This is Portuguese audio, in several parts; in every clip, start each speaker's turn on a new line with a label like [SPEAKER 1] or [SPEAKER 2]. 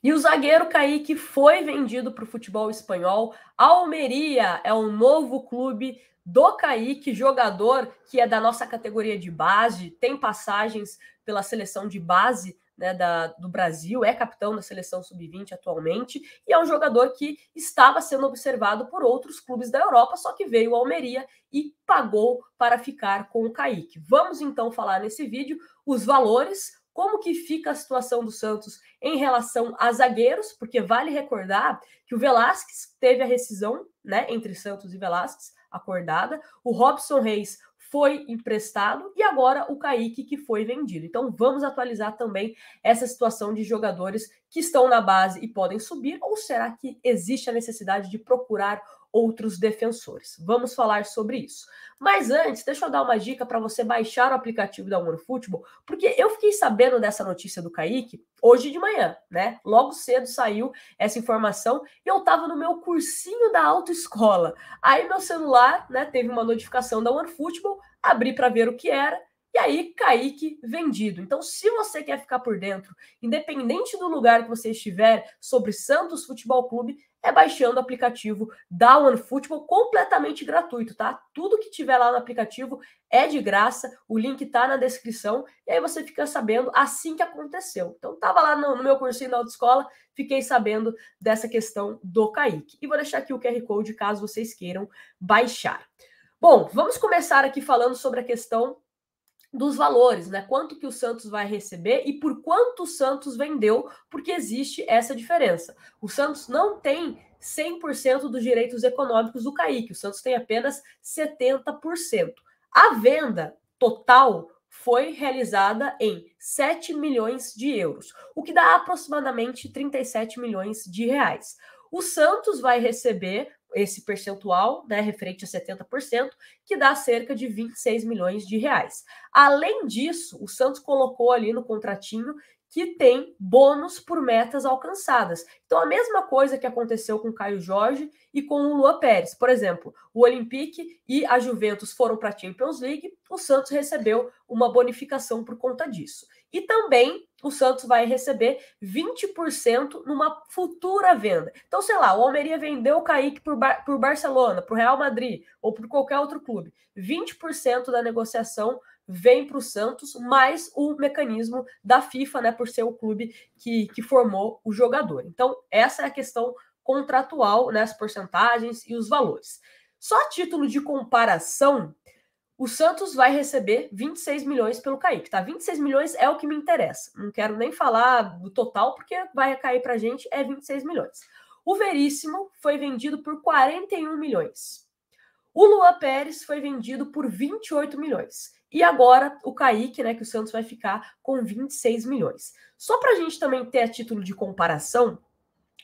[SPEAKER 1] E o zagueiro Kaique foi vendido para o futebol espanhol. Almeria é o novo clube do Kaique, jogador que é da nossa categoria de base, tem passagens pela seleção de base, né, do Brasil, é capitão da seleção sub-20 atualmente, e é um jogador que estava sendo observado por outros clubes da Europa, só que veio ao Almeria e pagou para ficar com o Kaique. Vamos então falar nesse vídeo os valores, como que fica a situação do Santos em relação a zagueiros, porque vale recordar que o Velasquez teve a rescisão, né, entre Santos e Velasquez, acordada, o Robson Reis foi emprestado e agora o Kaique que foi vendido. Então vamos atualizar também essa situação de jogadores que estão na base e podem subir, ou será que existe a necessidade de procurar outros defensores? Vamos falar sobre isso. Mas antes, deixa eu dar uma dica para você baixar o aplicativo da OneFootball, porque eu fiquei sabendo dessa notícia do Kaique hoje de manhã, né? Logo cedo saiu essa informação e eu estava no meu cursinho da autoescola. Aí meu celular, né, teve uma notificação da OneFootball, abri para ver o que era, e aí Kaique vendido. Então, se você quer ficar por dentro, independente do lugar que você estiver, sobre Santos Futebol Clube, é baixando o aplicativo da OneFootball, completamente gratuito, tá? Tudo que tiver lá no aplicativo é de graça, o link tá na descrição, e aí você fica sabendo assim que aconteceu. Então, tava lá no meu cursinho da autoescola, fiquei sabendo dessa questão do Kaique. E vou deixar aqui o QR Code caso vocês queiram baixar. Bom, vamos começar aqui falando sobre a questão dos valores, né? Quanto que o Santos vai receber e por quanto o Santos vendeu, porque existe essa diferença. O Santos não tem 100% dos direitos econômicos do Kaique, o Santos tem apenas 70%. A venda total foi realizada em 7 milhões de euros, o que dá aproximadamente 37 milhões de reais. O Santos vai receber esse percentual, né, referente a 70%, que dá cerca de 26 milhões de reais. Além disso, o Santos colocou ali no contratinho que tem bônus por metas alcançadas. Então, a mesma coisa que aconteceu com o Caio Jorge e com o Luan Pérez. Por exemplo, o Olympique e a Juventus foram para a Champions League, o Santos recebeu uma bonificação por conta disso. E também o Santos vai receber 20% numa futura venda. Então, sei lá, o Almeria vendeu o Kaique por Barcelona, para o Real Madrid ou por qualquer outro clube. 20% da negociação vem para o Santos, mais o mecanismo da FIFA, né, por ser o clube que formou o jogador. Então, essa é a questão contratual, né, as porcentagens e os valores. Só a título de comparação, o Santos vai receber 26 milhões pelo Kaique, tá? 26 milhões é o que me interessa. Não quero nem falar do total, porque vai cair pra gente, é 26 milhões. O Veríssimo foi vendido por 41 milhões. O Luan Pérez foi vendido por 28 milhões. E agora o Kaique, né, que o Santos vai ficar com 26 milhões. Só pra gente também ter a título de comparação,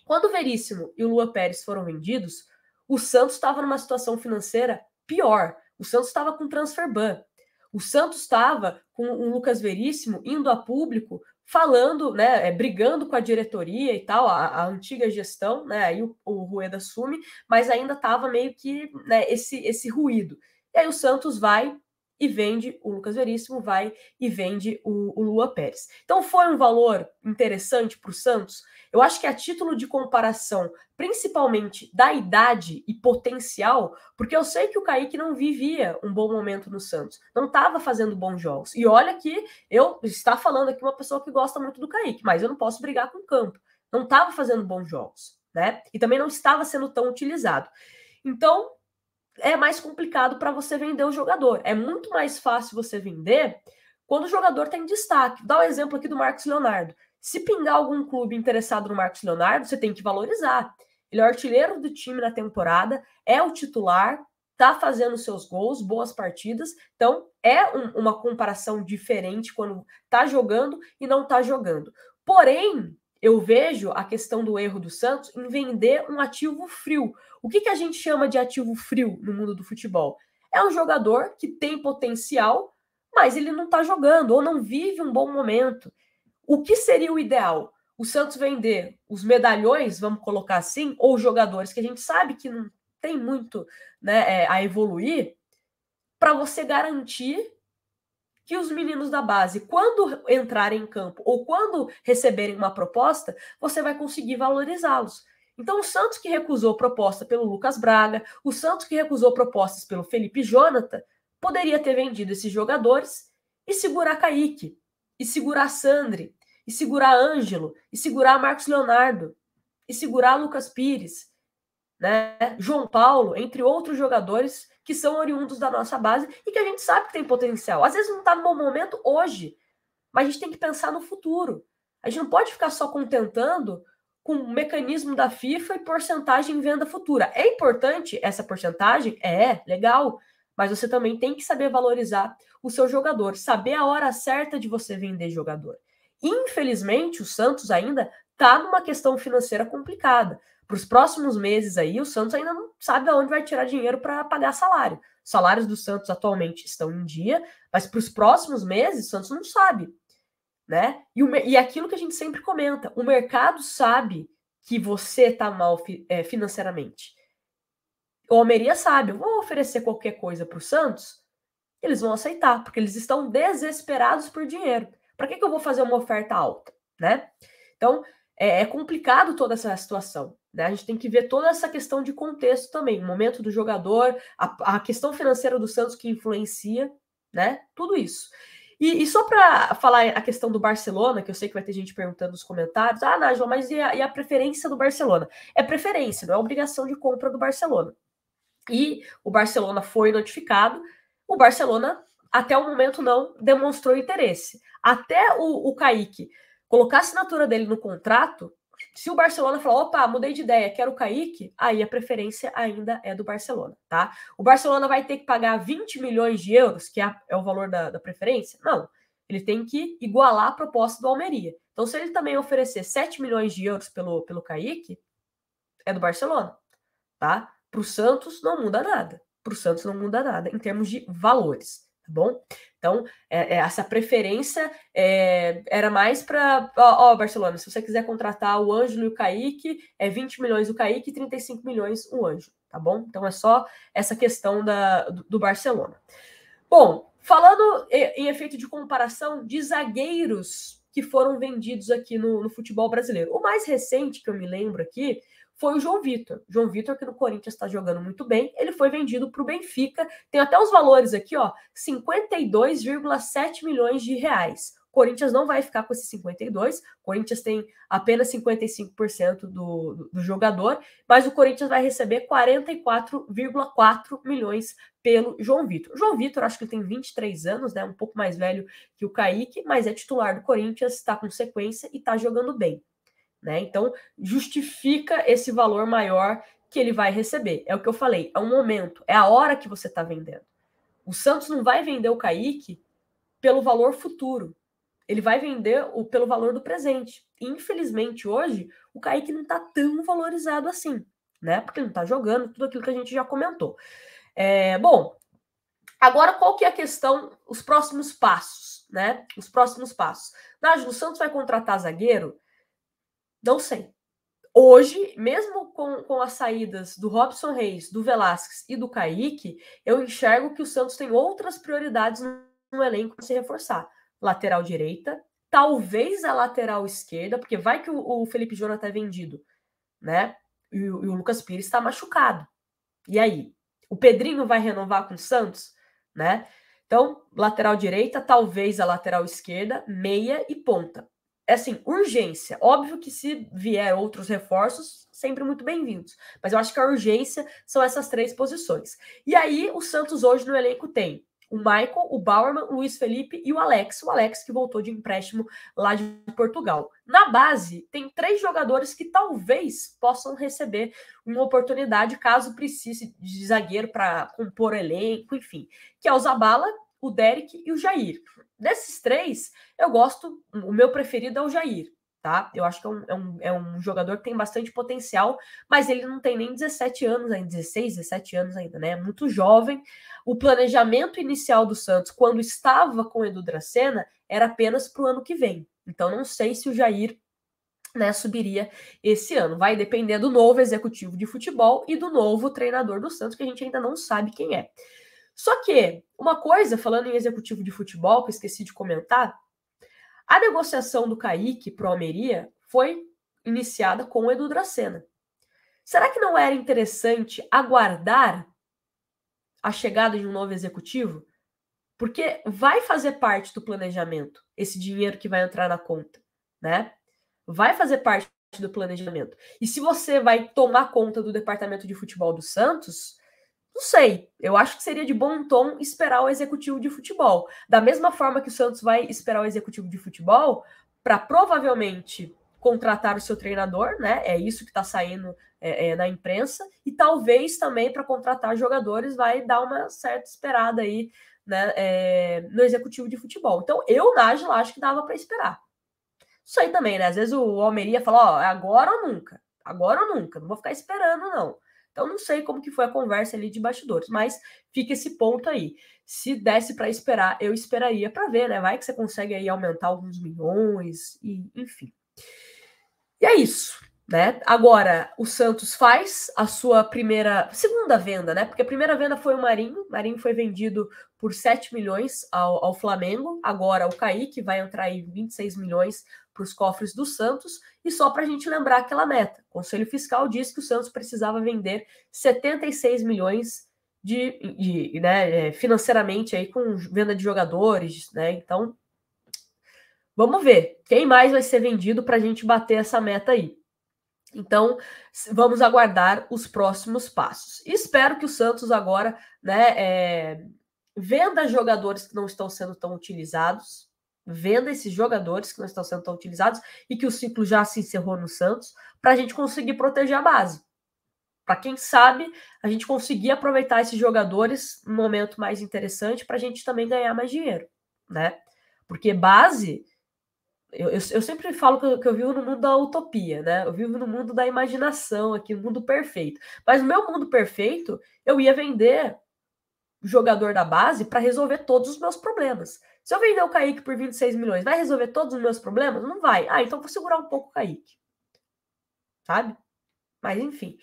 [SPEAKER 1] quando o Veríssimo e o Luan Pérez foram vendidos, o Santos estava numa situação financeira pior. O Santos estava com transfer ban. O Santos estava com o Lucas Veríssimo indo a público, falando, né, brigando com a diretoria e tal, a antiga gestão, né, aí o Rueda assume, mas ainda estava meio que, né, esse ruído. E aí o Santos vai e vende o Lucas Veríssimo, vai e vende o Luan Pérez. Então foi um valor interessante para o Santos. Eu acho que a título de comparação, principalmente da idade e potencial, porque eu sei que o Kaique não vivia um bom momento no Santos, não estava fazendo bons jogos. E olha que eu está falando aqui uma pessoa que gosta muito do Kaique, mas eu não posso brigar com o campo. Não estava fazendo bons jogos, né? E também não estava sendo tão utilizado. Então, é mais complicado para você vender o jogador. É muito mais fácil você vender quando o jogador tem destaque. Dá o exemplo aqui do Marcos Leonardo. Se pingar algum clube interessado no Marcos Leonardo, você tem que valorizar. Ele é o artilheiro do time na temporada, é o titular, tá fazendo seus gols, boas partidas. Então, é uma comparação diferente quando tá jogando e não tá jogando. Porém, eu vejo a questão do erro do Santos em vender um ativo frio. O que a gente chama de ativo frio no mundo do futebol? É um jogador que tem potencial, mas ele não tá jogando ou não vive um bom momento. O que seria o ideal? O Santos vender os medalhões, vamos colocar assim, ou jogadores que a gente sabe que não tem muito, né, a evoluir, para você garantir que os meninos da base, quando entrarem em campo ou quando receberem uma proposta, você vai conseguir valorizá-los. Então, o Santos que recusou proposta pelo Lucas Braga, o Santos que recusou propostas pelo Felipe Jonathan, poderia ter vendido esses jogadores e segurar Kaique, e segurar Sandri, e segurar Ângelo, e segurar Marcos Leonardo, e segurar Lucas Pires, né? João Paulo, entre outros jogadores que são oriundos da nossa base e que a gente sabe que tem potencial. Às vezes não está no bom momento hoje, mas a gente tem que pensar no futuro. A gente não pode ficar só contentando com o mecanismo da FIFA e porcentagem em venda futura. É importante essa porcentagem? É, legal, mas você também tem que saber valorizar o seu jogador, saber a hora certa de você vender jogador. Infelizmente, o Santos ainda está numa questão financeira complicada. Para os próximos meses aí, o Santos ainda não sabe de onde vai tirar dinheiro para pagar salário. Os salários do Santos atualmente estão em dia, mas para os próximos meses, o Santos não sabe, né? E aquilo que a gente sempre comenta, o mercado sabe que você está mal financeiramente. O Almeria sabe, eu vou oferecer qualquer coisa para o Santos, eles vão aceitar, porque eles estão desesperados por dinheiro. Para que eu vou fazer uma oferta alta, né? Então, é complicado toda essa situação, né? A gente tem que ver toda essa questão de contexto também, o momento do jogador, a questão financeira do Santos que influencia, né? Tudo isso. E só para falar a questão do Barcelona, que eu sei que vai ter gente perguntando nos comentários, Nájila, mas e a preferência do Barcelona? É preferência, não é obrigação de compra do Barcelona. E o Barcelona foi notificado, o Barcelona até o momento não demonstrou interesse. Até o Kaique colocar a assinatura dele no contrato, se o Barcelona falar, opa, mudei de ideia, quero o Kaique, aí a preferência ainda é do Barcelona, tá? O Barcelona vai ter que pagar 20 milhões de euros, que é o valor da preferência? Não. Ele tem que igualar a proposta do Almeria. Então, se ele também oferecer 7 milhões de euros pelo Kaique, é do Barcelona, tá? Para o Santos não muda nada. Para o Santos não muda nada em termos de valores, tá bom? Então, essa preferência era mais para... Barcelona, se você quiser contratar o Ângelo e o Kaique, 20 milhões o Kaique e 35 milhões o Ângelo, tá bom? Então, é só essa questão do Barcelona. Bom, falando em efeito de comparação de zagueiros que foram vendidos aqui no futebol brasileiro. O mais recente que eu me lembro aqui foi o João Vitor. João Vitor, que no Corinthians está jogando muito bem, ele foi vendido para o Benfica. Tem até os valores aqui, ó, 52,7 milhões de reais. O Corinthians não vai ficar com esses 52, o Corinthians tem apenas 55% do jogador, mas o Corinthians vai receber 44,4 milhões pelo João Vitor. João Vitor, acho que ele tem 23 anos, né, um pouco mais velho que o Kaique, mas é titular do Corinthians, está com sequência e está jogando bem. Né? Então, justifica esse valor maior que ele vai receber. É o que eu falei, é um momento, é a hora que você está vendendo. O Santos não vai vender o Kaique pelo valor futuro. Ele vai vender pelo valor do presente. E, infelizmente, hoje, o Kaique não está tão valorizado assim, né? Porque ele não está jogando, tudo aquilo que a gente já comentou. Bom, agora qual que é a questão, os próximos passos, né? Os próximos passos. Nájila, o Santos vai contratar zagueiro? Não sei. Hoje, mesmo com as saídas do Robson Reis, do Velasquez e do Kaique, eu enxergo que o Santos tem outras prioridades no elenco para se reforçar. Lateral direita, talvez a lateral esquerda, porque vai que o Felipe Jonathan é vendido, né? E o Lucas Pires está machucado. E aí? O Pedrinho vai renovar com o Santos, né? Então, lateral direita, talvez a lateral esquerda, meia e ponta. É assim, urgência. Óbvio que se vier outros reforços, sempre muito bem-vindos. Mas eu acho que a urgência são essas três posições. E aí, o Santos hoje no elenco tem o Michael, o Bauerman, o Luiz Felipe e o Alex. O Alex que voltou de empréstimo lá de Portugal. Na base, tem 3 jogadores que talvez possam receber uma oportunidade caso precise de zagueiro para compor elenco, enfim. Que é o Zabala, o Derek e o Jair. Desses 3, eu gosto, o meu preferido é o Jair, tá? Eu acho que é um jogador que tem bastante potencial, mas ele não tem nem 17 anos ainda, 16, 17 anos ainda, né? É muito jovem. O planejamento inicial do Santos, quando estava com o Edu Dracena, era apenas para o ano que vem. Então, não sei se o Jair, né, subiria esse ano. Vai depender do novo executivo de futebol e do novo treinador do Santos, que a gente ainda não sabe quem é. Só que, uma coisa, falando em executivo de futebol, que eu esqueci de comentar, a negociação do Kaique pro Almeria foi iniciada com o Edu Dracena. Será que não era interessante aguardar a chegada de um novo executivo? Porque vai fazer parte do planejamento esse dinheiro que vai entrar na conta, né? Vai fazer parte do planejamento. E se você vai tomar conta do departamento de futebol do Santos, não sei. Eu acho que seria de bom tom esperar o executivo de futebol. Da mesma forma que o Santos vai esperar o executivo de futebol para provavelmente contratar o seu treinador, né? É isso que está saindo na imprensa. E talvez também para contratar jogadores vai dar uma certa esperada aí, né, no executivo de futebol. Então, eu, Nájila, acho que dava para esperar. Isso aí também, né? Às vezes o Almeria fala, ó, agora ou nunca. Agora ou nunca. Não vou ficar esperando, não. Então, não sei como que foi a conversa ali de bastidores, mas fica esse ponto aí. Se desse para esperar, eu esperaria para ver, né? Vai que você consegue aí aumentar alguns milhões, e enfim. E é isso, né? Agora, o Santos faz a sua segunda venda, né? Porque a primeira venda foi o Marinho foi vendido por 7 milhões ao Flamengo. Agora, o Kaique vai entrar aí 26 milhões para os cofres do Santos. E só para a gente lembrar aquela meta, o Conselho Fiscal disse que o Santos precisava vender 76 milhões né, financeiramente aí com venda de jogadores, né? Então, vamos ver quem mais vai ser vendido para a gente bater essa meta aí. Então, vamos aguardar os próximos passos. Espero que o Santos agora, né, venda jogadores que não estão sendo tão utilizados, venda esses jogadores que não estão sendo tão utilizados e que o ciclo já se encerrou no Santos, para a gente conseguir proteger a base. Para quem sabe, a gente conseguir aproveitar esses jogadores no momento mais interessante para a gente também ganhar mais dinheiro, né? Porque base... Eu sempre falo que eu vivo no mundo da utopia, né? Eu vivo no mundo da imaginação aqui, no mundo perfeito. Mas no meu mundo perfeito, eu ia vender jogador da base para resolver todos os meus problemas. Se eu vender o Kaique por 26 milhões, vai resolver todos os meus problemas? Não vai. Ah, então vou segurar um pouco o Kaique. Sabe? Mas enfim,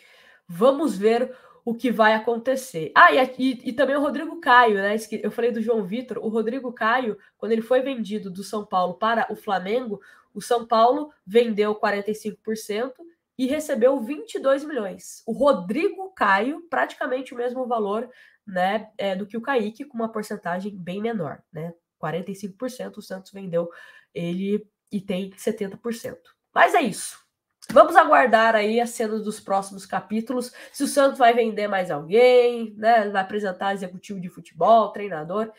[SPEAKER 1] vamos ver o que vai acontecer. Ah, e também o Rodrigo Caio, né? Eu falei do João Vitor. O Rodrigo Caio, quando ele foi vendido do São Paulo para o Flamengo, o São Paulo vendeu 45% e recebeu 22 milhões. O Rodrigo Caio, praticamente o mesmo valor, né, do que o Kaique, com uma porcentagem bem menor, né? 45% o Santos vendeu ele e tem 70%. Mas é isso. Vamos aguardar aí as cenas dos próximos capítulos, se o Santos vai vender mais alguém, né? Vai apresentar executivo de futebol, treinador.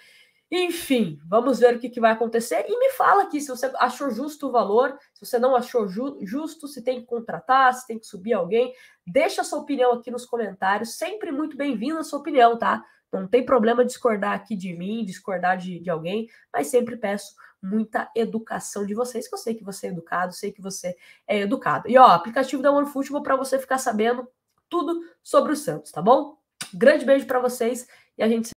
[SPEAKER 1] Enfim, vamos ver o que vai acontecer. E me fala aqui se você achou justo o valor, se você não achou justo, se tem que contratar, se tem que subir alguém. Deixa a sua opinião aqui nos comentários. Sempre muito bem-vinda a sua opinião, tá? Não tem problema discordar aqui de mim, discordar de alguém, mas sempre peço muita educação de vocês, que eu sei que você é educado, sei que você é educado. E ó, aplicativo da OneFootball para você ficar sabendo tudo sobre o Santos, tá bom? Grande beijo para vocês e a gente